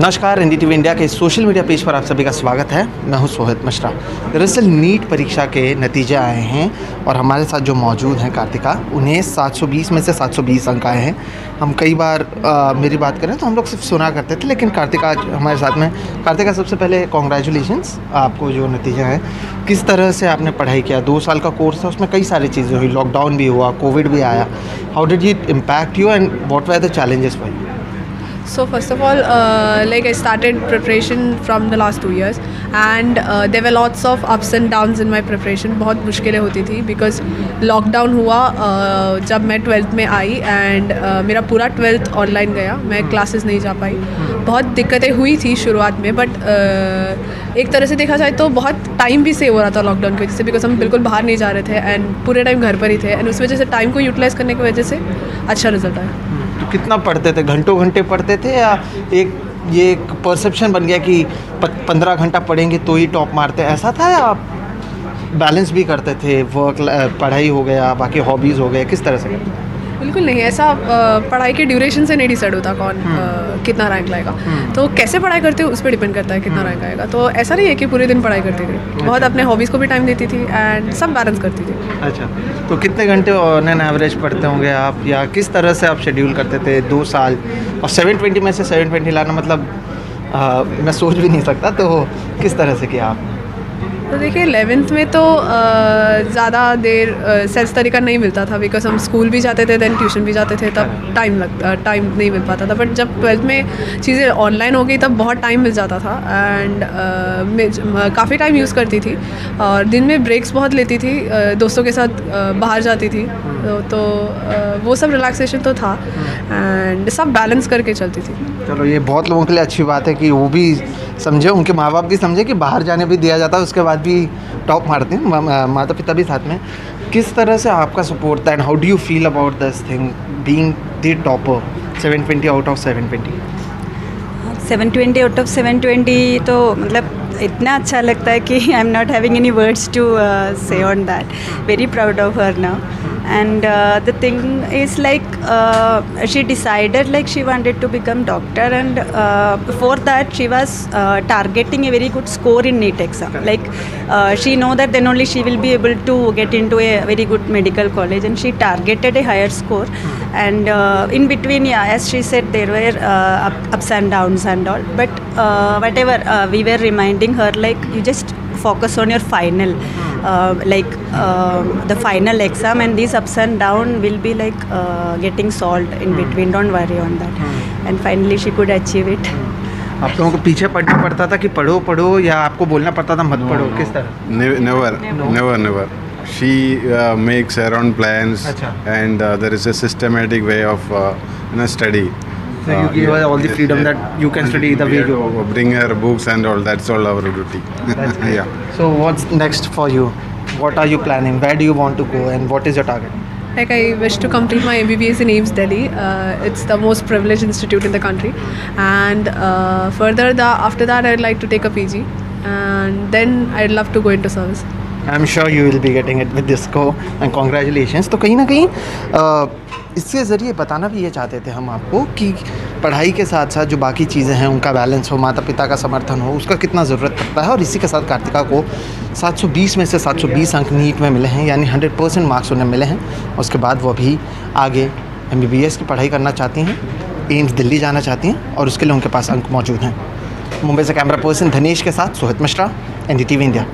नमस्कार, NDTV India के social media page पर आप सभी का स्वागत है। मैं हूं सोहित मिश्रा। दरअसल नीट परीक्षा के नतीजे आए हैं और हमारे साथ जो मौजूद हैं कार्तिका, उन्हें 720 में से 720 अंक आए हैं। हम कई बार मेरी बात करें तो हम लोग सिर्फ सुना करते थे, लेकिन कार्तिका आज हमारे साथ में। कार्तिका, सबसे पहले कॉन्ग्रेचुलेशंस आपको जो नतीजे हैं। किस तरह से आपने पढ़ाई किया? 2 साल का कोर्स था, उसमें कई सारी चीज़ें हुई, लॉकडाउन भी हुआ, कोविड भी आया। How did it impact you and what were the challenges for you? So first of all, like I started preparation from the last 2 years, and there were lots of ups and downs in my preparation. बहुत मुश्किलें होती थी because lockdown हुआ जब मैं 12th में आई and मेरा पूरा 12th ऑनलाइन गया, मैं क्लासेस नहीं जा पाई। बहुत दिक्कतें हुई थी शुरुआत में, बट एक तरह से देखा जाए तो बहुत टाइम भी सेव हो रहा था लॉकडाउन की वजह से, बिकॉज हम बिल्कुल बाहर नहीं जा रहे थे एंड पूरे टाइम घर पर ही थे, एंड उस वजह से टाइम को यूटिलाइज़ करने की वजह से अच्छा रिजल्ट आया। तो कितना पढ़ते थे? घंटों घंटे पढ़ते थे या एक परसेप्शन बन गया कि 15 घंटा पढ़ेंगे तो ही टॉप मारते, ऐसा था? या आप बैलेंस भी करते थे? पढ़ाई हो गया, बाकी हॉबीज़ हो गए, किस तरह से करते थे? बिल्कुल नहीं, ऐसा पढ़ाई के ड्यूरेशन से नहीं डिसाइड होता कौन कितना रैंक लाएगा। तो कैसे पढ़ाई करते हो उस पर डिपेंड करता है कितना रैंक आएगा। तो ऐसा नहीं है कि पूरे दिन पढ़ाई करती थी, बहुत अपने हॉबीज़ को भी टाइम देती थी एंड सब बैलेंस करती थी। अच्छा, तो कितने घंटे ऑन एन एवरेज पढ़ते होंगे आप, या किस तरह से आप शेड्यूल करते थे 2 साल? और 720 में से 720 लाना मतलब मैं सोच भी नहीं सकता। तो किस तरह से किया आप? तो देखिए 11th में तो ज़्यादा देर सेल्फ स्टडी का नहीं मिलता था, बिकॉज हम स्कूल भी जाते थे, देन ट्यूशन भी जाते थे, तब टाइम नहीं मिल पाता था। बट जब 12th में चीज़ें ऑनलाइन हो गई तब बहुत टाइम मिल जाता था एंड काफ़ी टाइम यूज़ करती थी और दिन में ब्रेक्स बहुत लेती थी, दोस्तों के साथ बाहर जाती थी, तो वो सब रिलैक्सेशन तो था एंड सब बैलेंस करके चलती थी। चलो, ये बहुत लोगों के लिए अच्छी बात है कि वो भी समझे, उनके माँ बाप भी समझे कि बाहर जाने भी दिया जाता है, उसके बाद भी टॉप मारते हैं, माता पिता भी साथ में। किस तरह से आपका सपोर्ट था and how do you feel about this thing being the topper? 720 out of 720। 720 out of 720 तो मतलब इतना अच्छा लगता है कि I am not having any words to say on that. Very proud of her now, and the thing is like she decided like she wanted to become doctor, and before that she was targeting a very good score in NEET exam. Like she know that then only she will be able to get into a very good medical college, and she targeted a higher score. And in between, yeah, as she said, there were ups and downs and all, but whatever we were reminding her, like you just focus on your final the final exam, and these ups and down will be like getting solved in between. Don't worry on that. And finally she could achieve it. आप लोगों को पीछे पढ़ना पड़ता था कि पढ़ो पढ़ो, या आपको बोलना पड़ता था मत पढ़ो? किस तरह? Never. She makes her own plans. Achha. And there is a systematic way of study. So you give her all the freedom that you can study the way you want. Bring her books and all. That's all our duty. That's great. Yeah. So what's next for you? What are you planning? Where do you want to go and what is your target? Like I wish to complete my MBBS in AIIMS Delhi. It's the most privileged institute in the country, and further after that I'd like to take a PG, and then I'd love to go into service. I'm sure you will be getting it with this score and congratulations. तो कहीं ना कहीं इसके ज़रिए बताना भी ये चाहते थे हम आपको कि पढ़ाई के साथ साथ जो बाकी चीज़ें हैं उनका बैलेंस हो, माता पिता का समर्थन हो, उसका कितना ज़रूरत पड़ता है। और इसी के साथ कार्तिका को 720 में से 720 अंक नीट में मिले हैं, यानी 100% मार्क्स उन्हें मिले हैं। उसके बाद वो अभी आगे MBBS की पढ़ाई करना चाहती हैं, एम्स दिल्ली जाना चाहती हैं और उसके लिए उनके पास अंक मौजूद हैं। मुंबई से कैमरा पर्सन धनेश के साथ सोहित मिश्रा, NDTV इंडिया।